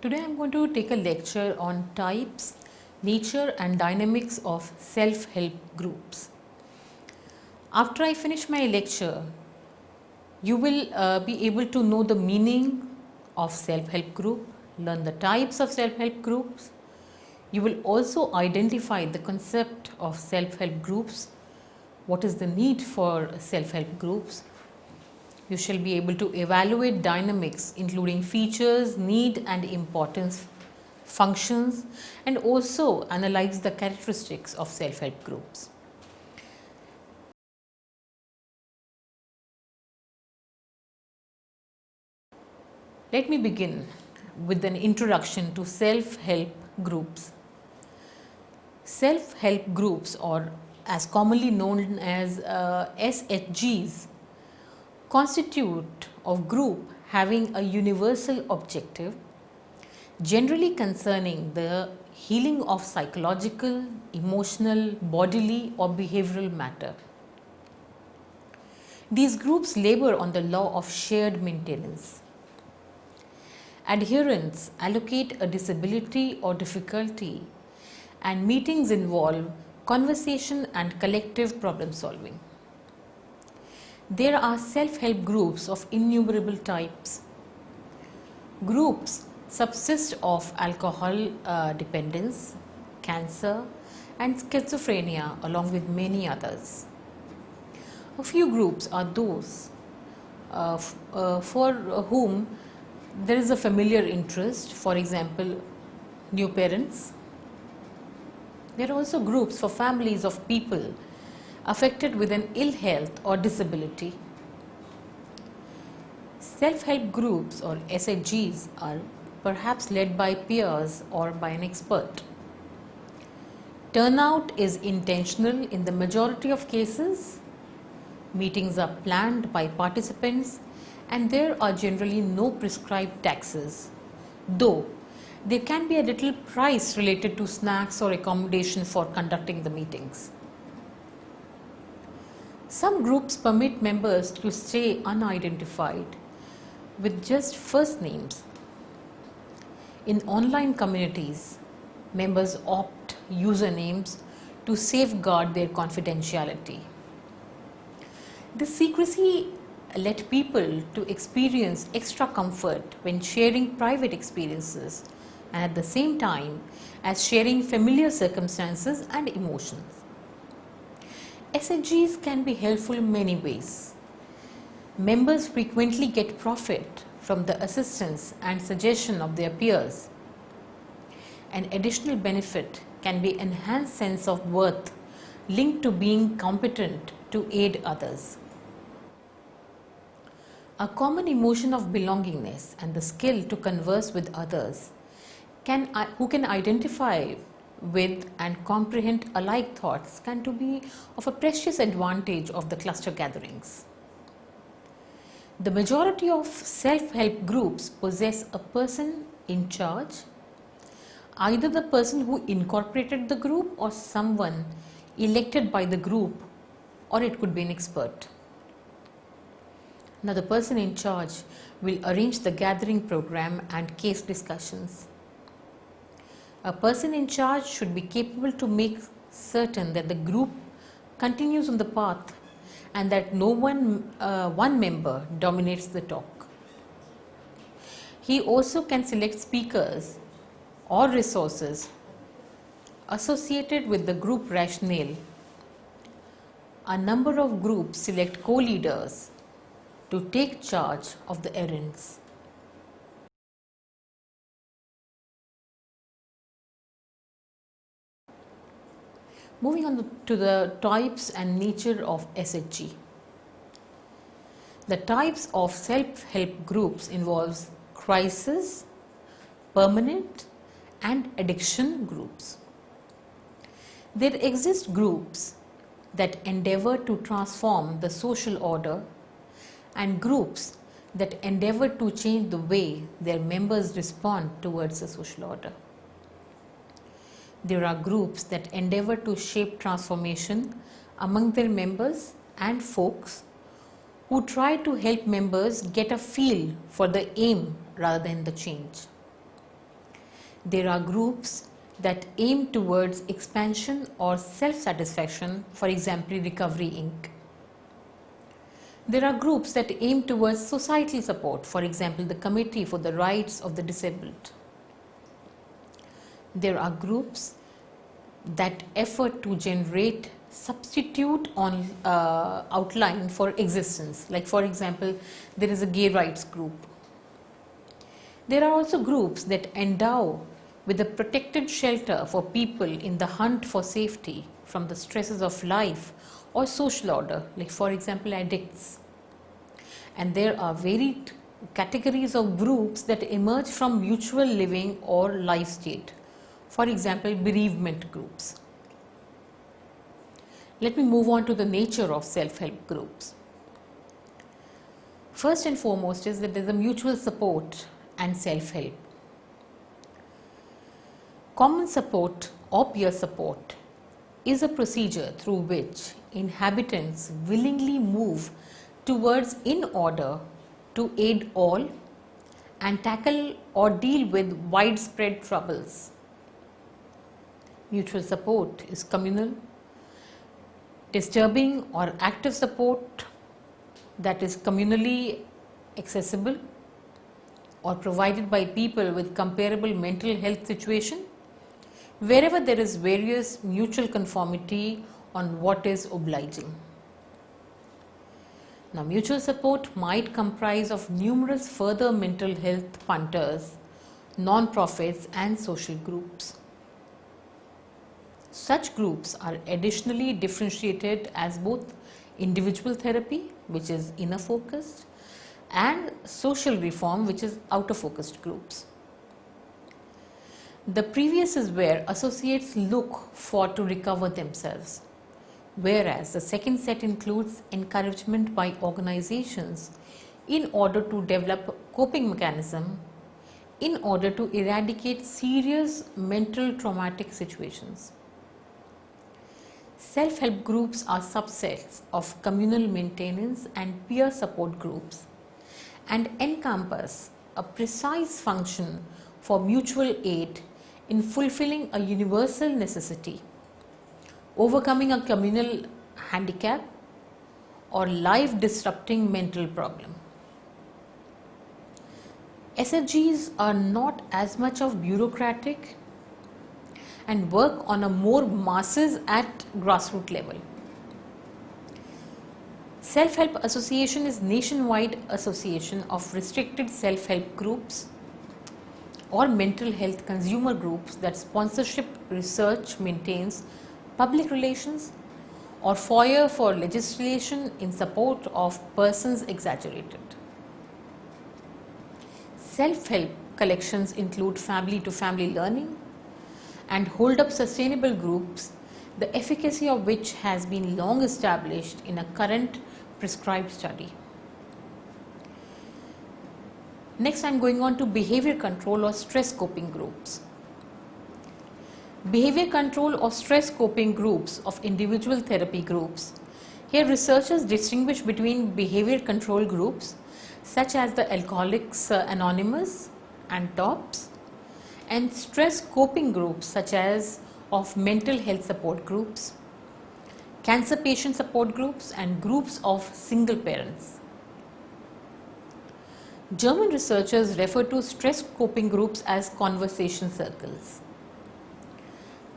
Today I am going to take a lecture on types, nature and dynamics of self-help groups. After I finish my lecture, you will be able to know the meaning of self-help group, learn the types of self-help groups. You will also identify the concept of self-help groups, what is the need for self-help groups. You shall be able to evaluate dynamics including features, need and importance, functions, and also analyze the characteristics of self-help groups. Let me begin with an introduction to self-help groups. Self-help groups, or as commonly known as SHGs, constitute of group having a universal objective, generally concerning the healing of psychological, emotional, bodily or behavioral matter. These groups labor on the law of shared maintenance. Adherents allocate a disability or difficulty, and meetings involve conversation and collective problem solving. There are self-help groups of innumerable types. Groups subsist of alcohol dependence, cancer and schizophrenia along with many others. A few groups are those for whom there is a familiar interest, for example, new parents. There are also groups for families of people affected with an ill health or disability. Self-help groups or SHGs are perhaps led by peers or by an expert. Turnout is intentional in the majority of cases. Meetings are planned by participants and there are generally no prescribed taxes, though there can be a little price related to snacks or accommodation for conducting the meetings. Some groups permit members to stay unidentified with just first names. In online communities, members opt usernames to safeguard their confidentiality. This secrecy led people to experience extra comfort when sharing private experiences and at the same time as sharing familiar circumstances and emotions. SHGs can be helpful in many ways. Members frequently get profit from the assistance and suggestion of their peers. An additional benefit can be enhanced sense of worth linked to being competent to aid others. A common emotion of belongingness and the skill to converse with others who can identify with and comprehend alike thoughts can to be of a precious advantage of the cluster gatherings. The majority of self-help groups possess a person in charge, either the person who incorporated the group or someone elected by the group, or it could be an expert. Now, the person in charge will arrange the gathering program and case discussions. A person in charge should be capable to make certain that the group continues on the path and that no one member dominates the talk. He also can select speakers or resources associated with the group rationale. A number of groups select co-leaders to take charge of the errands. Moving on to the types and nature of SHG. The types of self-help groups involves crisis, permanent and addiction groups. There exist groups that endeavor to transform the social order and groups that endeavor to change the way their members respond towards the social order. There are groups that endeavor to shape transformation among their members and folks who try to help members get a feel for the aim rather than the change. There are groups that aim towards expansion or self-satisfaction, for example, Recovery Inc. There are groups that aim towards societal support, for example, the Committee for the Rights of the Disabled. There are groups that effort to generate substitute on outline for existence, like for example, there is a gay rights group. There are also groups that endow with a protected shelter for people in the hunt for safety from the stresses of life or social order, like for example, addicts. And there are varied categories of groups that emerge from mutual living or life state, for example, bereavement groups. Let me move on to the nature of self-help groups. First and foremost is that there is a mutual support and self-help. Common support or peer support is a procedure through which inhabitants willingly move towards in order to aid all and tackle or deal with widespread troubles. Mutual support is communal. Disturbing or active support that is communally accessible or provided by people with comparable mental health situation, wherever there is various mutual conformity on what is obliging. Now, mutual support might comprise of numerous further mental health punters, non-profits and social groups. Such groups are additionally differentiated as both individual therapy, which is inner focused, and social reform, which is outer focused groups. The previous is where associates look for to recover themselves, whereas the second set includes encouragement by organizations in order to develop coping mechanism in order to eradicate serious mental traumatic situations. Self-help groups are subsets of communal maintenance and peer support groups and encompass a precise function for mutual aid in fulfilling a universal necessity, overcoming a communal handicap or life-disrupting mental problem. SFGs are not as much of bureaucratic and work on a more masses at grassroots level. Self-Help Association is nationwide association of restricted self-help groups or mental health consumer groups that sponsorship research maintains public relations or foyer for legislation in support of persons exaggerated. Self-help collections include family-to-family learning and hold up sustainable groups, the efficacy of which has been long established in a current prescribed study. Next, I am going on to behavior control or stress coping groups. Behavior control or stress coping groups of individual therapy groups. Here researchers distinguish between behavior control groups such as the Alcoholics Anonymous and TOPS, and stress coping groups such as of mental health support groups, cancer patient support groups and groups of single parents. German researchers refer to stress coping groups as conversation circles.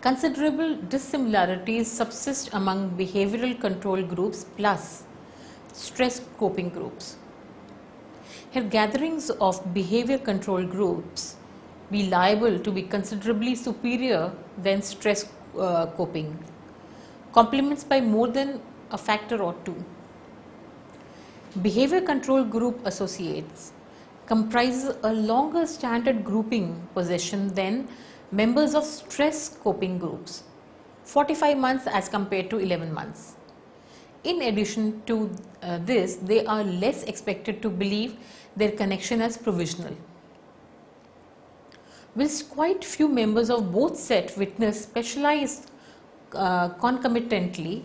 Considerable dissimilarities subsist among behavioral control groups plus stress coping groups. Here gatherings of behavior control groups be liable to be considerably superior than stress coping, complements by more than a factor or two. Behavior control group associates comprises a longer standard grouping possession than members of stress coping groups, 45 months as compared to 11 months. In addition to this, they are less expected to believe their connection as provisional. Whilst quite few members of both sets witness specialized concomitantly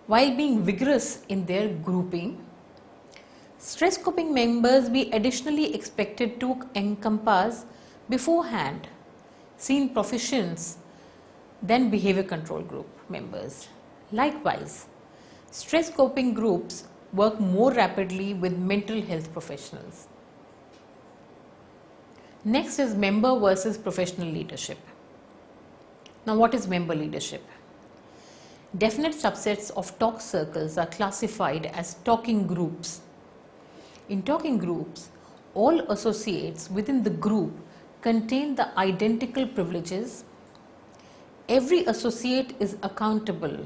while being vigorous in their grouping, stress coping members be additionally expected to encompass beforehand seen proficients than behavior control group members. Likewise, stress coping groups work more rapidly with mental health professionals. Next is member versus professional leadership. Now, what is member leadership? Definite subsets of talk circles are classified as talking groups. In talking groups, all associates within the group contain the identical privileges. Every associate is accountable,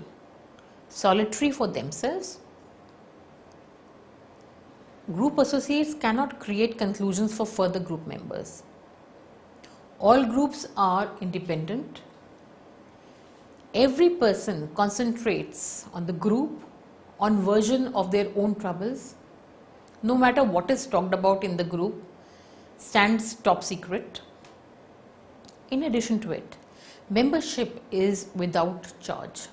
solitary for themselves. Group associates cannot create conclusions for further group members. All groups are independent. Every person concentrates on the group, on version of their own troubles. No matter what is talked about in the group, stands top secret. In addition to it, membership is without charge.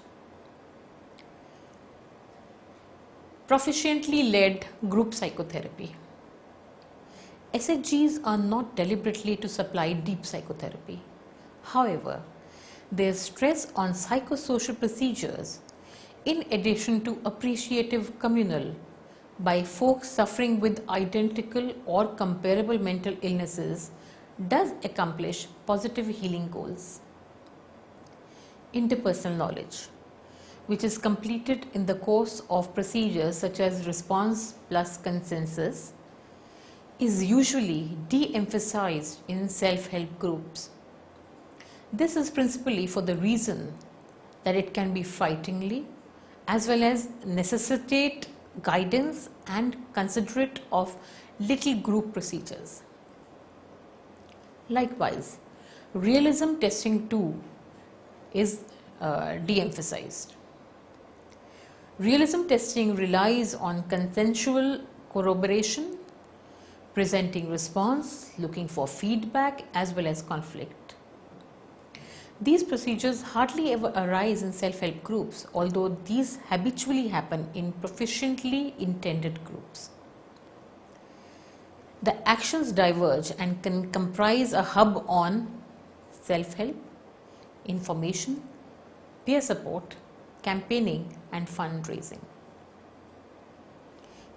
Proficiently led group psychotherapy. SHGs are not deliberately to supply deep psychotherapy. However, their stress on psychosocial procedures, in addition to appreciative communal, by folks suffering with identical or comparable mental illnesses, does accomplish positive healing goals. Interpersonal knowledge, which is completed in the course of procedures such as response plus consensus, is usually de-emphasized in self-help groups. This is principally for the reason that it can be frighteningly as well as necessitate guidance and considerate of little group procedures. Likewise, realism testing too is de-emphasized. Realism testing relies on consensual corroboration, presenting response, looking for feedback as well as conflict. These procedures hardly ever arise in self-help groups, although these habitually happen in proficiently intended groups. The actions diverge and can comprise a hub on self-help, information, peer support, campaigning and fundraising.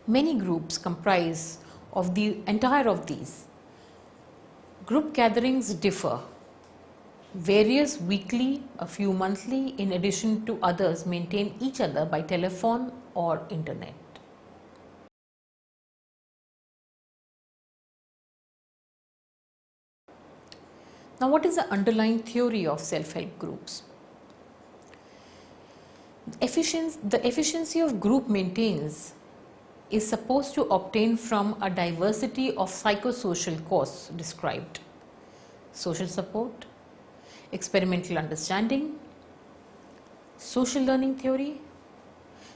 Many groups comprise of the entire of these. Group gatherings differ. Various weekly, a few monthly, in addition to others maintain each other by telephone or internet. Now, what is the underlying theory of self-help groups? The efficiency of group maintains is supposed to obtain from a diversity of psychosocial causes described: social support, experimental understanding, social learning theory,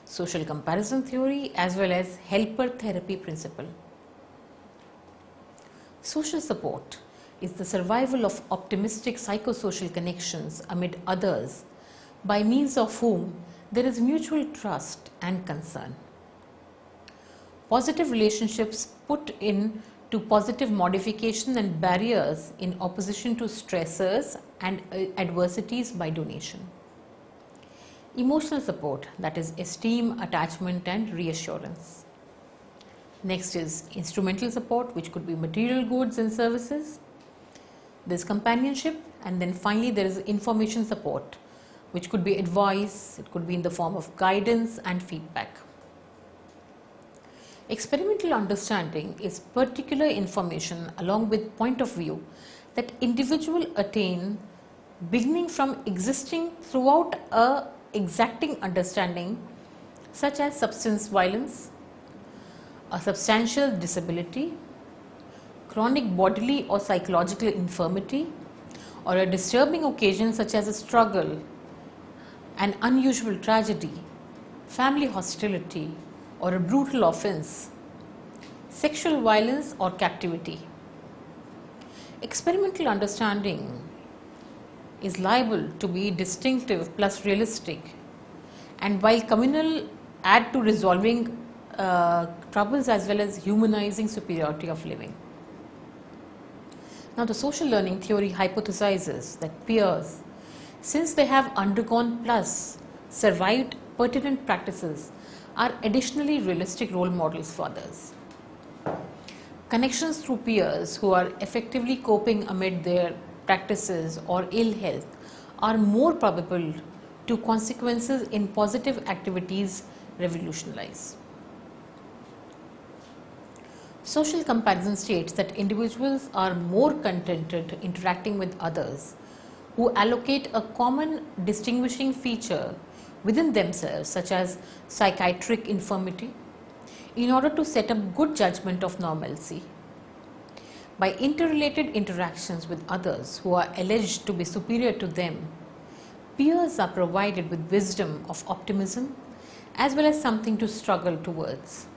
social comparison theory, as well as helper therapy principle. Social support is the survival of optimistic psychosocial connections amid others by means of whom there is mutual trust and concern. Positive relationships put in to positive modification and barriers in opposition to stressors and adversities by donation. Emotional support, that is esteem, attachment and reassurance. Next is instrumental support, which could be material goods and services. There's companionship, and then finally there is information support, which could be advice, it could be in the form of guidance and feedback. Experimental understanding is particular information along with point of view that individual attain beginning from existing throughout a exacting understanding, such as substance violence, a substantial disability, chronic bodily or psychological infirmity, or a disturbing occasion such as a struggle, an unusual tragedy, family hostility, or a brutal offense, sexual violence or captivity. Experimental understanding is liable to be distinctive plus realistic, and while communal add to resolving troubles as well as humanizing superiority of living. Now, the social learning theory hypothesizes that peers, since they have undergone plus survived pertinent practices, are additionally realistic role models for others. Connections through peers who are effectively coping amid their practices or ill health are more probable to consequences in positive activities revolutionize. Social comparison states that individuals are more contented interacting with others who allocate a common distinguishing feature within themselves, such as psychiatric infirmity, in order to set up good judgment of normalcy. By interrelated interactions with others who are alleged to be superior to them, peers are provided with wisdom of optimism as well as something to struggle towards.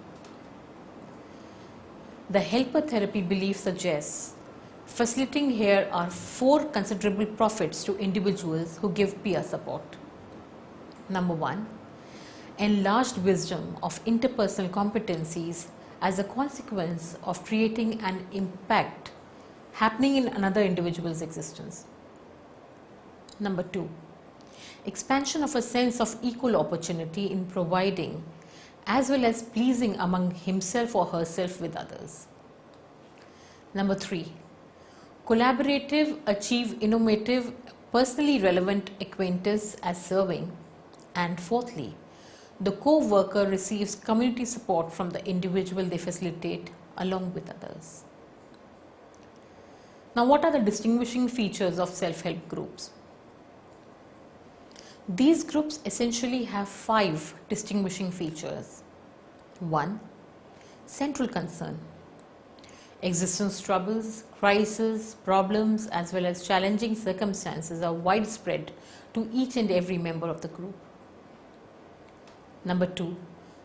The helper therapy belief suggests facilitating here are 4 considerable profits to individuals who give peer support. Number 1, enlarged wisdom of interpersonal competencies as a consequence of creating an impact happening in another individual's existence. Number 2, expansion of a sense of equal opportunity in providing as well as pleasing among himself or herself with others. Number 3, collaborative, achieve innovative, personally relevant acquaintance as serving. And fourthly, the co-worker receives community support from the individual they facilitate along with others. Now, what are the distinguishing features of self-help groups? These groups essentially have 5 distinguishing features. 1. Central concern. Existence troubles, crises, problems as well as challenging circumstances are widespread to each and every member of the group. Number 2,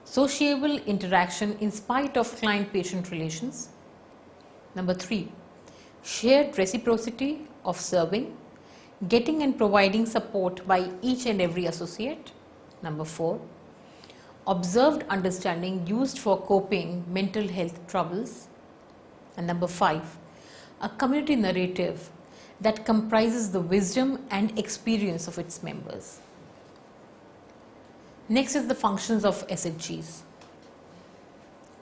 sociable interaction in spite of client-patient relations. Number 3, shared reciprocity of serving, getting and providing support by each and every associate. Number 4, observed understanding used for coping mental health troubles. And number 5, a community narrative that comprises the wisdom and experience of its members. Next is the functions of SHGs.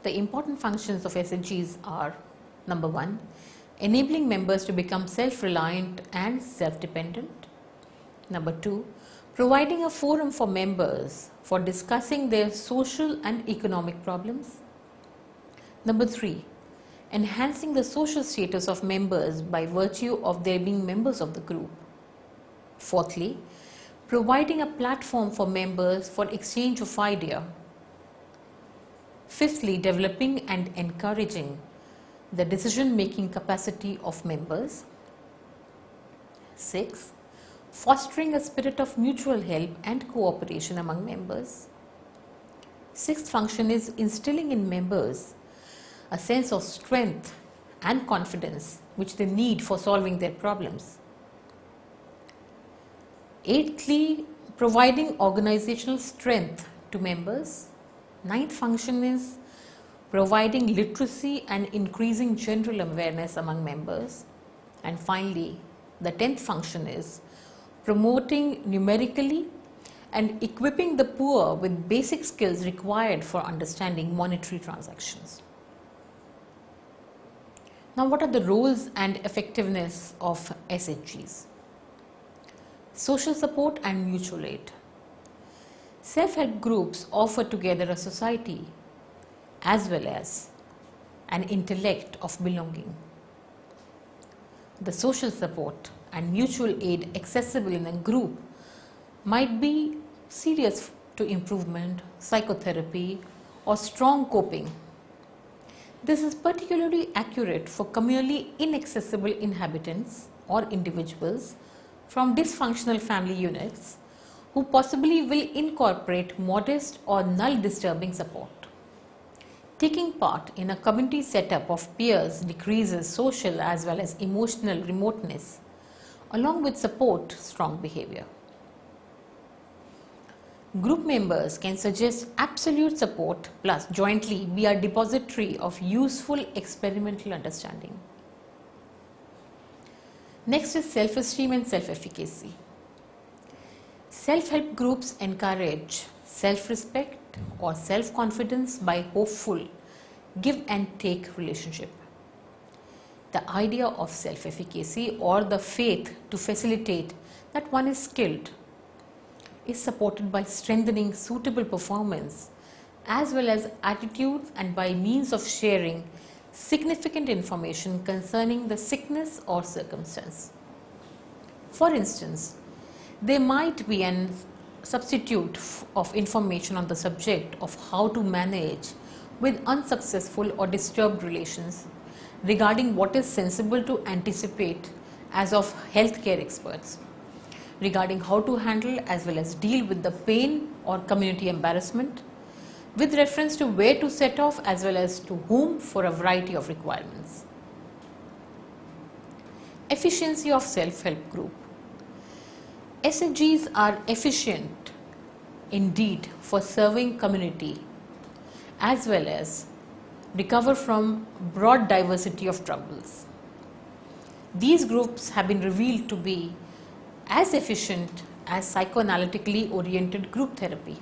The important functions of SHGs are: number 1, enabling members to become self-reliant and self-dependent. Number 2, providing a forum for members for discussing their social and economic problems. Number 3, enhancing the social status of members by virtue of their being members of the group. Fourthly, providing a platform for members for exchange of idea. Fifthly, developing and encouraging the decision-making capacity of members. 6, fostering a spirit of mutual help and cooperation among members. Sixth function is instilling in members a sense of strength and confidence which they need for solving their problems. Eighthly, providing organizational strength to members. Ninth function is providing literacy and increasing general awareness among members. And finally, the 10th function is promoting numerically and equipping the poor with basic skills required for understanding monetary transactions. Now, what are the roles and effectiveness of SHGs? Social support and mutual aid. Self-help groups offer together a society as well as an intellect of belonging. The social support and mutual aid accessible in a group might be serious to improvement, psychotherapy, or strong coping. This is particularly accurate for communally inaccessible inhabitants or individuals from dysfunctional family units who possibly will incorporate modest or null disturbing support. Taking part in a community setup of peers decreases social as well as emotional remoteness, along with support strong behavior. Group members can suggest absolute support plus jointly be a depository of useful experimental understanding. Next is self-esteem and self-efficacy. Self-help groups encourage self-respect or self-confidence by hopeful give and take relationship. The idea of self-efficacy or the faith to facilitate that one is skilled is supported by strengthening suitable performance as well as attitudes and by means of sharing significant information concerning the sickness or circumstance. For instance, there might be an substitute of information on the subject of how to manage with unsuccessful or disturbed relations regarding what is sensible to anticipate as of healthcare experts, regarding how to handle as well as deal with the pain or community embarrassment, with reference to where to set off as well as to whom for a variety of requirements. Efficiency of self-help group. SHGs are efficient indeed for serving community as well as recover from broad diversity of troubles. These groups have been revealed to be as efficient as psychoanalytically oriented group therapy.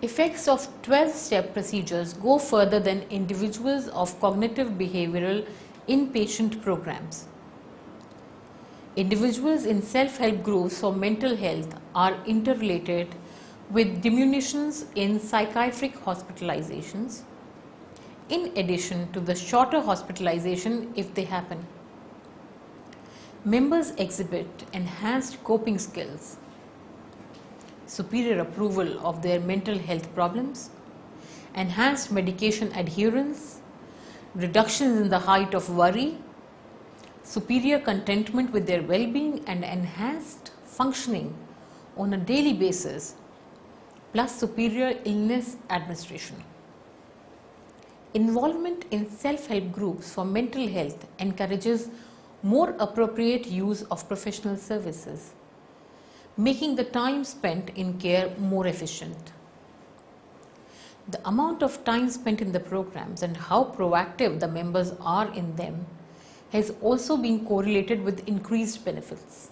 Effects of 12-step procedures go further than individuals of cognitive behavioral inpatient programs. Individuals in self-help groups for mental health are interrelated with diminutions in psychiatric hospitalizations, in addition to the shorter hospitalization if they happen. Members exhibit enhanced coping skills, superior approval of their mental health problems, enhanced medication adherence, reductions in the height of worry, superior contentment with their well-being and enhanced functioning on a daily basis, plus superior illness administration. Involvement in self-help groups for mental health encourages more appropriate use of professional services, making the time spent in care more efficient. The amount of time spent in the programs and how proactive the members are in them has also been correlated with increased benefits.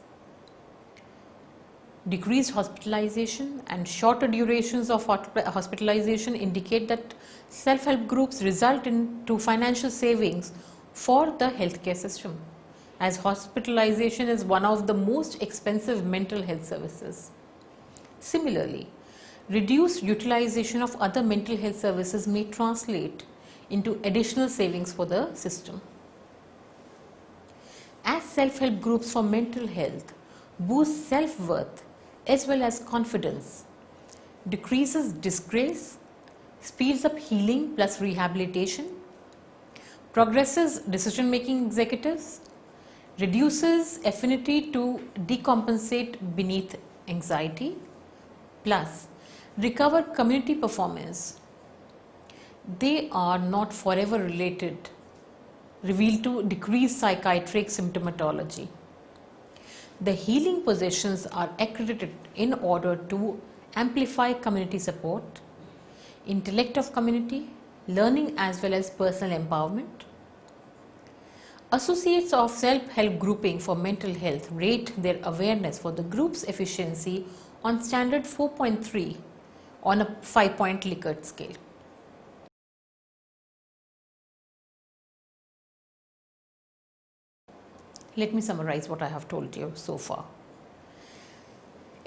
Decreased hospitalization and shorter durations of hospitalization indicate that self-help groups result into financial savings for the healthcare system, as hospitalization is one of the most expensive mental health services. Similarly, reduced utilization of other mental health services may translate into additional savings for the system. As self-help groups for mental health boost self-worth as well as confidence, decreases disgrace, speeds up healing plus rehabilitation, progresses decision-making executives, reduces affinity to decompensate beneath anxiety, plus recover community performance. They are not forever revealed to decrease psychiatric symptomatology. The healing positions are accredited in order to amplify community support, intellect of community, learning as well as personal empowerment. Associates of self-help grouping for mental health rate their awareness for the group's efficiency on standard 4.3 on a 5-point Likert scale. Let me summarize what I have told you so far.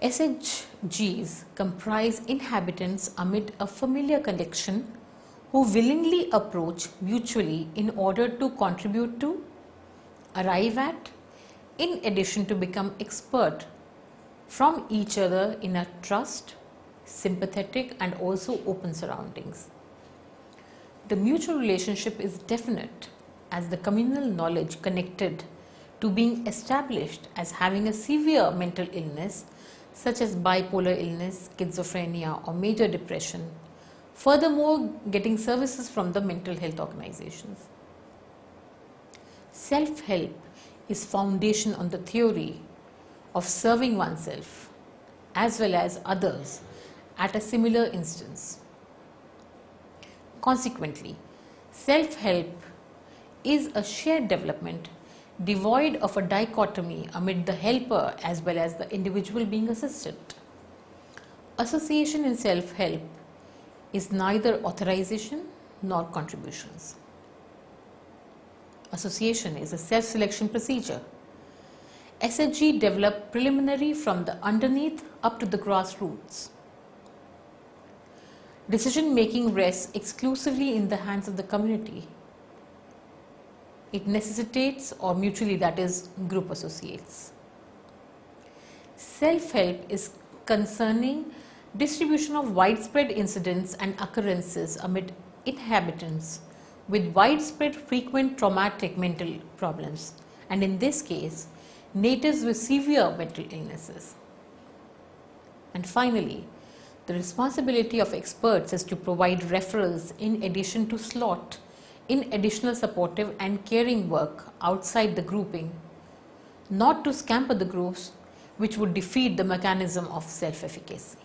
SHGs comprise inhabitants amid a familiar collection who willingly approach mutually in order to contribute to, arrive at, in addition to become expert from each other in a trust, sympathetic and also open surroundings. The mutual relationship is definite as the communal knowledge connected to being established as having a severe mental illness such as bipolar illness, schizophrenia or major depression. Furthermore, getting services from the mental health organizations. Self-help is foundation on the theory of serving oneself as well as others at a similar instance. Consequently, self-help is a shared development devoid of a dichotomy amid the helper as well as the individual being assisted. Association in self-help is neither authorization nor contributions. Association is a self-selection procedure. SHG developed preliminary from the underneath up to the grassroots. Decision making rests exclusively in the hands of the community. It necessitates, or mutually, that is, group associates. Self-help is concerning distribution of widespread incidents and occurrences amid inhabitants with widespread frequent traumatic mental problems, and in this case, natives with severe mental illnesses. And finally, the responsibility of experts is to provide referrals in addition to slot in additional supportive and caring work outside the grouping, not to scamper the groups which would defeat the mechanism of self-efficacy.